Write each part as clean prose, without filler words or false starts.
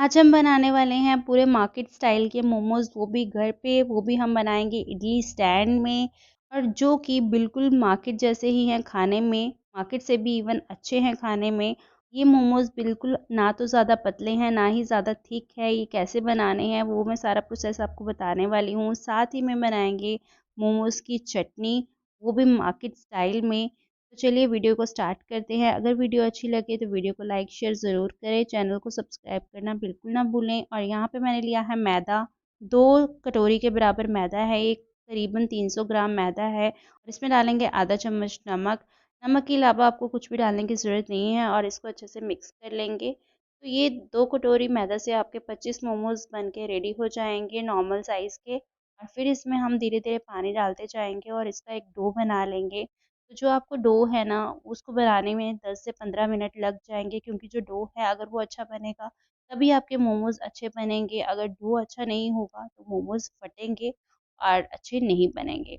आज हम बनाने वाले हैं पूरे मार्केट स्टाइल के मोमोज़, वो भी घर पे, वो भी हम बनाएँगे इडली स्टैंड में, और जो कि बिल्कुल मार्केट जैसे ही हैं खाने में, मार्केट से भी इवन अच्छे हैं खाने में। ये मोमोज़ बिल्कुल ना तो ज़्यादा पतले हैं, ना ही ज़्यादा थिक है। ये कैसे बनाने हैं वो मैं सारा प्रोसेस आपको बताने वाली हूँ। साथ ही में बनाएँगे मोमोज़ की चटनी, वो भी मार्केट स्टाइल में। तो चलिए वीडियो को स्टार्ट करते हैं। अगर वीडियो अच्छी लगे तो वीडियो को लाइक शेयर ज़रूर करें, चैनल को सब्सक्राइब करना बिल्कुल ना भूलें। और यहाँ पे मैंने लिया है मैदा, 2 कटोरी के बराबर मैदा है, एक करीबन 300 ग्राम मैदा है, और इसमें डालेंगे आधा चम्मच नमक। नमक के अलावा आपको कुछ भी डालने की ज़रूरत नहीं है, और इसको अच्छे से मिक्स कर लेंगे। तो ये 2 कटोरी मैदा से आपके 25 मोमोज़ बन के रेडी हो जाएंगे नॉर्मल साइज़ के। और फिर इसमें हम धीरे धीरे पानी डालते जाएंगे और इसका एक डो बना लेंगे। तो जो आपको डो है ना, उसको बनाने में 10 से 15 मिनट लग जाएँगे, क्योंकि जो डो है अगर वो अच्छा बनेगा तभी आपके मोमोज़ अच्छे बनेंगे। अगर डो अच्छा नहीं होगा तो मोमोज़ फटेंगे और अच्छे नहीं बनेंगे।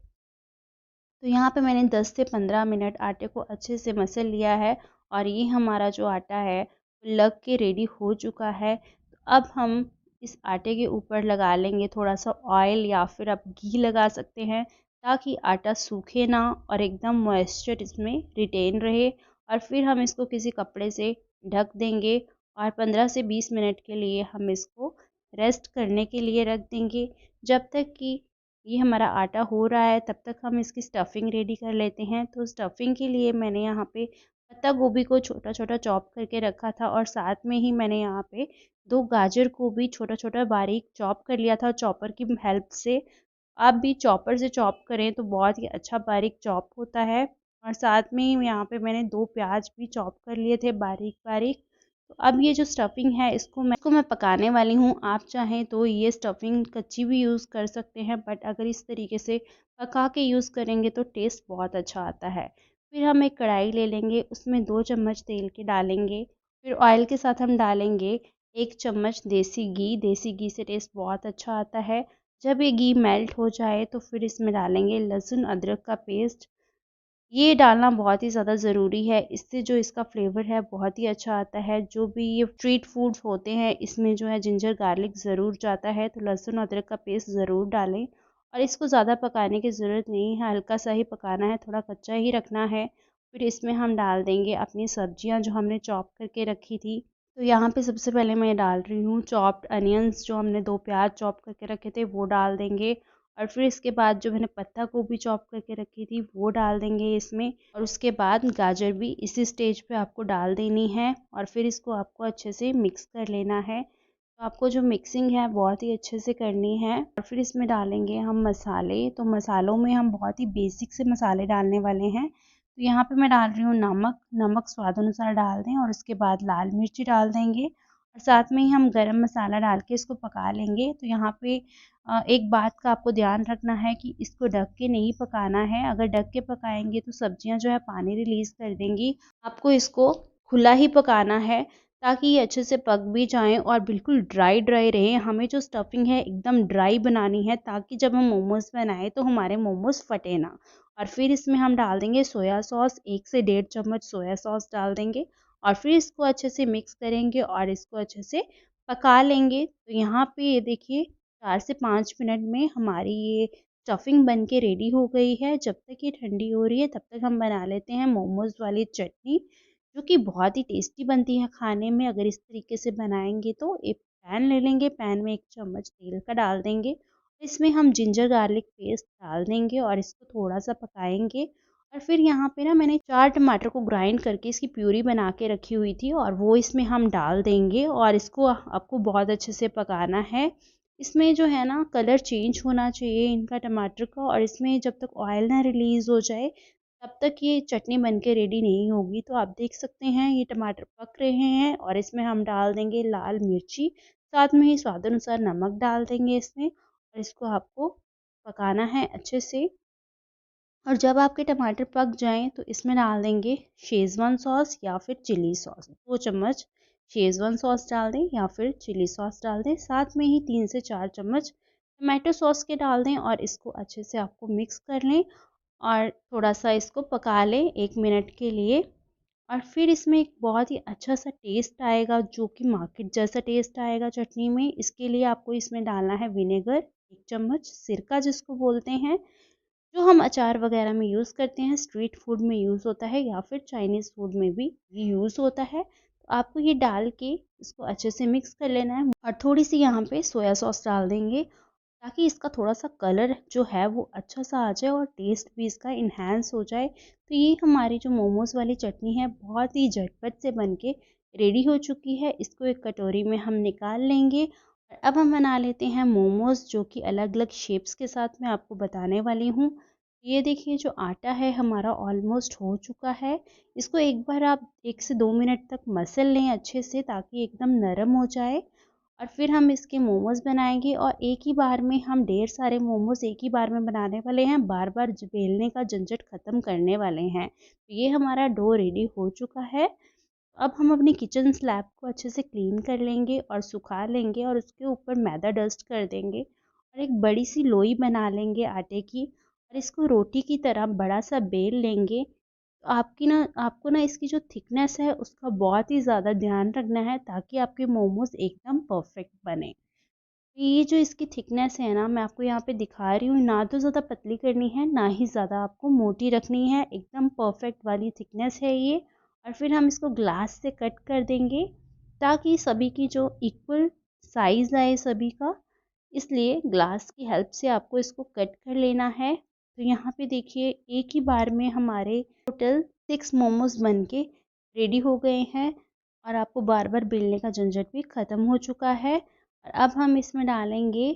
तो यहाँ पे मैंने 10 से 15 मिनट आटे को अच्छे से मसल लिया है, और ये हमारा जो आटा है वो लग के रेडी हो चुका है। तो अब हम इस आटे के ऊपर लगा लेंगे थोड़ा-सा ऑयल, या फिर आप घी लगा सकते हैं, ताकि आटा सूखे ना और एकदम मॉइस्चर इसमें रिटेन रहे। और फिर हम इसको किसी कपड़े से ढक देंगे, और 15 से 20 मिनट के लिए हम इसको रेस्ट करने के लिए रख देंगे। जब तक कि ये हमारा आटा हो रहा है तब तक हम इसकी स्टफ़िंग रेडी कर लेते हैं। तो स्टफ़िंग के लिए मैंने यहाँ पे पत्ता गोभी को छोटा-छोटा चॉप करके रखा था, और साथ में ही मैंने यहाँ पे 2 गाजर को भी छोटा-छोटा बारीक चॉप कर लिया था चॉपर की हेल्प से। आप भी चॉपर से चॉप करें तो बहुत ही अच्छा बारीक चॉप होता है। और साथ में ही यहाँ पे मैंने 2 प्याज भी चॉप कर लिए थे बारीक-बारीक। तो अब ये जो स्टफ़िंग है इसको मैं पकाने वाली हूँ। आप चाहें तो ये स्टफ़िंग कच्ची भी यूज़ कर सकते हैं, बट अगर इस तरीके से पका के यूज़ करेंगे तो टेस्ट बहुत अच्छा आता है। फिर हम एक कढ़ाई ले लेंगे, उसमें 2 चम्मच तेल के डालेंगे। फिर ऑयल के साथ हम डालेंगे 1 चम्मच देसी घी से टेस्ट बहुत अच्छा आता है। जब ये घी मेल्ट हो जाए तो फिर इसमें डालेंगे लहसुन अदरक का पेस्ट। ये डालना बहुत ही ज़्यादा ज़रूरी है, इससे जो इसका फ्लेवर है बहुत ही अच्छा आता है। जो भी ये स्ट्रीट फूड्स होते हैं इसमें जो है जिंजर गार्लिक ज़रूर जाता है, तो लहसुन अदरक का पेस्ट ज़रूर डालें। और इसको ज़्यादा पकाने की ज़रूरत नहीं है, हल्का सा ही पकाना है, थोड़ा कच्चा ही रखना है। फिर इसमें हम डाल देंगे अपनी सब्जियां जो हमने चॉप करके रखी थी। तो यहाँ पे सबसे पहले मैं डाल रही हूँ चॉप्ड अनियंस, जो हमने 2 प्याज चॉप करके रखे थे वो डाल देंगे। और फिर इसके बाद जो मैंने पत्ता गोभी चॉप करके रखी थी वो डाल देंगे इसमें, और उसके बाद गाजर भी इसी स्टेज पे आपको डाल देनी है। और फिर इसको आपको अच्छे से मिक्स कर लेना है। तो आपको जो मिक्सिंग है बहुत ही अच्छे से करनी है। और फिर इसमें डालेंगे हम मसाले। तो मसालों में हम बहुत ही बेसिक से मसाले डालने वाले हैं। तो यहाँ पे मैं डाल रही हूँ नमक। नमक स्वाद अनुसार डाल दें, और उसके बाद लाल मिर्ची डाल देंगे, और साथ में ही हम गरम मसाला डाल के इसको पका लेंगे। तो यहाँ पे एक बात का आपको ध्यान रखना है कि इसको ढक के नहीं पकाना है। अगर ढक के पकाएंगे तो सब्जियां जो है पानी रिलीज़ कर देंगी। आपको इसको खुला ही पकाना है, ताकि ये अच्छे से पक भी जाएं और बिल्कुल ड्राई ड्राई रहे। हमें जो स्टफिंग है एकदम ड्राई बनानी है, ताकि जब हम मोमोज़ बनाएं तो हमारे मोमोज़ फटे ना। और फिर इसमें हम डाल देंगे सोया सॉस, 1 से 1.5 चम्मच सोया सॉस डाल देंगे, और फिर इसको अच्छे से मिक्स करेंगे और इसको अच्छे से पका लेंगे। तो यहाँ पे ये देखिए 4 से 5 मिनट में हमारी ये स्टफिंग बन के रेडी हो गई है। जब तक ये ठंडी हो रही है तब तक हम बना लेते हैं मोमोज़ वाली चटनी, जो कि बहुत ही टेस्टी बनती है खाने में। अगर इस तरीके से बनाएंगे तो एक पैन ले लेंगे, पैन में 1 चम्मच तेल का डाल देंगे, इसमें हम जिंजर गार्लिक पेस्ट डाल देंगे और इसको थोड़ा सा पकाएंगे। और फिर यहाँ पे ना मैंने 4 टमाटर को ग्राइंड करके इसकी प्यूरी बना के रखी हुई थी, और वो इसमें हम डाल देंगे, और इसको आपको बहुत अच्छे से पकाना है। इसमें जो है ना कलर चेंज होना चाहिए इनका टमाटर का, और इसमें जब तक ऑयल ना रिलीज़ हो जाए तब तक ये चटनी बन के रेडी नहीं होगी। तो आप देख सकते हैं ये टमाटर पक रहे हैं, और इसमें हम डाल देंगे लाल मिर्ची, साथ में ही स्वाद अनुसार नमक डाल देंगे इसमें, और इसको आपको पकाना है अच्छे से। और जब आपके टमाटर पक जाएं तो इसमें डाल देंगे शेज़वान सॉस या फिर चिली सॉस। 2 चम्मच शेज़वान सॉस डाल दें या फिर चिली सॉस डाल दें। साथ में ही 3 से 4 चम्मच टमाटो सॉस के डाल दें, और इसको अच्छे से आपको मिक्स कर लें और थोड़ा सा इसको पका लें 1 मिनट के लिए। और फिर इसमें एक बहुत ही अच्छा-सा टेस्ट आएगा, जो कि मार्केट जैसा टेस्ट आएगा चटनी में। इसके लिए आपको इसमें डालना है विनेगर 1 चम्मच, सिरका जिसको बोलते हैं, जो हम अचार वगैरह में यूज़ करते हैं, स्ट्रीट फूड में यूज़ होता है या फिर चाइनीज़ फूड में भी ये यूज़ होता है। तो आपको ये डाल के इसको अच्छे से मिक्स कर लेना है और थोड़ी-सी यहाँ पे सोया सॉस डाल देंगे, ताकि इसका थोड़ा-सा कलर जो है वो अच्छा-सा आ जाए और टेस्ट भी इसका एनहांस हो जाए। तो ये हमारी जो मोमोज़ वाली चटनी है, बहुत ही झटपट से बन के रेडी हो चुकी है। इसको एक कटोरी में हम निकाल लेंगे और अब हम बना लेते हैं मोमोज़, जो कि अलग-अलग शेप्स के साथ मैं आपको बताने वाली हूँ। ये देखिए, जो आटा है हमारा ऑलमोस्ट हो चुका है। इसको एक बार आप 1 से 2 मिनट तक मसल लें अच्छे से, ताकि एकदम नरम हो जाए और फिर हम इसके मोमोज़ बनाएँगे और एक ही बार में हम ढेर सारे मोमोज़ एक ही बार में बनाने वाले हैं, बार-बार बेलने का झंझट ख़त्म करने वाले हैं। तो ये हमारा डो रेडी हो चुका है। अब हम अपनी किचन स्लैब को अच्छे से क्लीन कर लेंगे और सुखा लेंगे और उसके ऊपर मैदा डस्ट कर देंगे और एक बड़ी सी लोई बना लेंगे आटे की और इसको रोटी की तरह बड़ा सा बेल लेंगे। तो आपको ना इसकी जो थिकनेस है उसका बहुत ही ज़्यादा ध्यान रखना है, ताकि आपके मोमोज़ एकदम परफेक्ट बने। ये जो इसकी थिकनेस है ना, मैं आपको यहाँ पे दिखा रही हूँ, ना तो ज़्यादा पतली करनी है, ना ही ज़्यादा आपको मोटी रखनी है, एकदम परफेक्ट वाली थिकनेस है ये। और फिर हम इसको ग्लास से कट कर देंगे, ताकि सभी की जो इक्वल साइज़ आए सभी का, इसलिए ग्लास की हेल्प से आपको इसको कट कर लेना है। तो यहाँ पे देखिए, एक ही बार में हमारे टोटल 6 मोमोज़ बन के रेडी हो गए हैं और आपको बार-बार बेलने का झंझट भी ख़त्म हो चुका है। और अब हम इसमें डालेंगे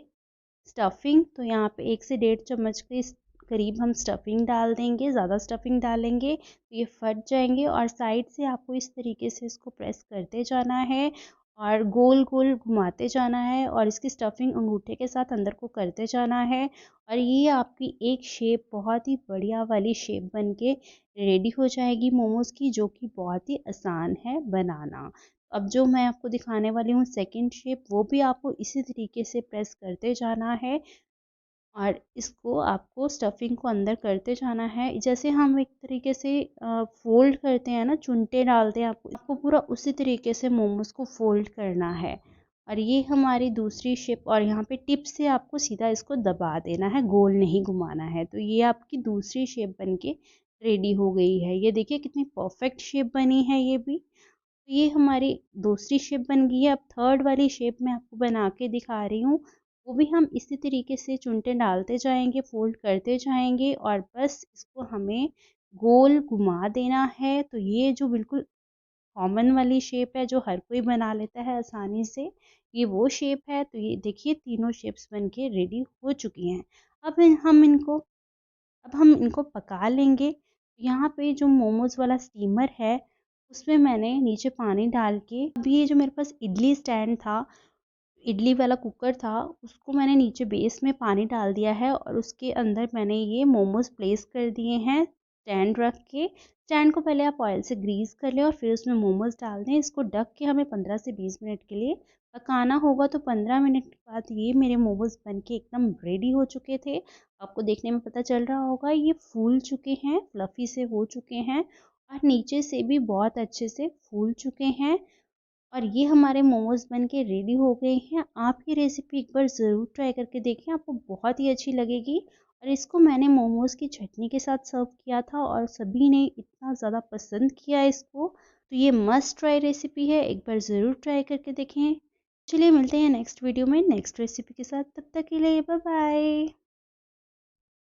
स्टफिंग। तो यहाँ पे 1 से 1.5 चम्मच के करीब हम स्टफिंग डाल देंगे। ज़्यादा स्टफिंग डालेंगे तो ये फट जाएंगे और साइड से आपको इस तरीके से इसको प्रेस करते जाना है और गोल गोल घुमाते जाना है और इसकी स्टफिंग अंगूठे के साथ अंदर को करते जाना है। और ये आपकी एक शेप बहुत ही बढ़िया वाली शेप बन के रेडी हो जाएगी मोमोज़ की, जो कि बहुत ही आसान है बनाना। अब जो मैं आपको दिखाने वाली हूँ सेकंड शेप, वो भी आपको इसी तरीके से प्रेस करते जाना है और इसको आपको स्टफिंग को अंदर करते जाना है। जैसे हम एक तरीके से फ़ोल्ड करते हैं ना, चुनटे डालते हैं, आपको पूरा उसी तरीके से मोमोज़ को फ़ोल्ड करना है। और ये हमारी दूसरी शेप, और यहाँ पे टिप से आपको सीधा इसको दबा देना है, गोल नहीं घुमाना है। तो ये आपकी दूसरी शेप बन के रेडी हो गई है। ये देखिए कितनी परफेक्ट शेप बनी है ये भी। तो ये हमारी दूसरी शेप बन गई है। अब थर्ड वाली शेप मैं आपको बना के दिखा रही हूँ। वो भी हम इसी तरीके से चुनटे डालते जाएंगे, फोल्ड करते जाएंगे और बस इसको हमें गोल घुमा देना है। तो ये जो बिल्कुल कॉमन वाली शेप है, जो हर कोई बना लेता है आसानी से, ये वो शेप है। तो ये देखिए, तीनों शेप्स बन के रेडी हो चुकी हैं। अब हम इनको पका लेंगे। यहाँ पे जो मोमोज़ वाला स्टीमर है, उसमें मैंने नीचे पानी डाल के, अभी ये जो मेरे पास इडली स्टैंड था, इडली वाला कुकर था, उसको मैंने नीचे बेस में पानी डाल दिया है और उसके अंदर मैंने ये मोमोज़ प्लेस कर दिए हैं स्टैंड रख के। स्टैंड को पहले आप ऑयल से ग्रीस कर लें और फिर उसमें मोमोज़ डाल दें। इसको ढक के हमें 15 से 20 मिनट के लिए पकाना होगा। तो 15 मिनट के बाद ये मेरे मोमोज़ बन के एकदम रेडी हो चुके थे। आपको देखने में पता चल रहा होगा, ये फूल चुके हैं, फ्लफ़ी से हो चुके हैं और नीचे से भी बहुत अच्छे से फूल चुके हैं। और ये हमारे मोमोज़ बन के रेडी हो गए हैं। आप ये रेसिपी एक बार ज़रूर ट्राई करके देखें, आपको बहुत ही अच्छी लगेगी। और इसको मैंने मोमोज़ की चटनी के साथ सर्व किया था और सभी ने इतना ज़्यादा पसंद किया इसको। तो ये मस्ट ट्राई रेसिपी है, एक बार ज़रूर ट्राई करके देखें। चलिए मिलते हैं नेक्स्ट वीडियो में नेक्स्ट रेसिपी के साथ, तब तक के लिए बाय बाय।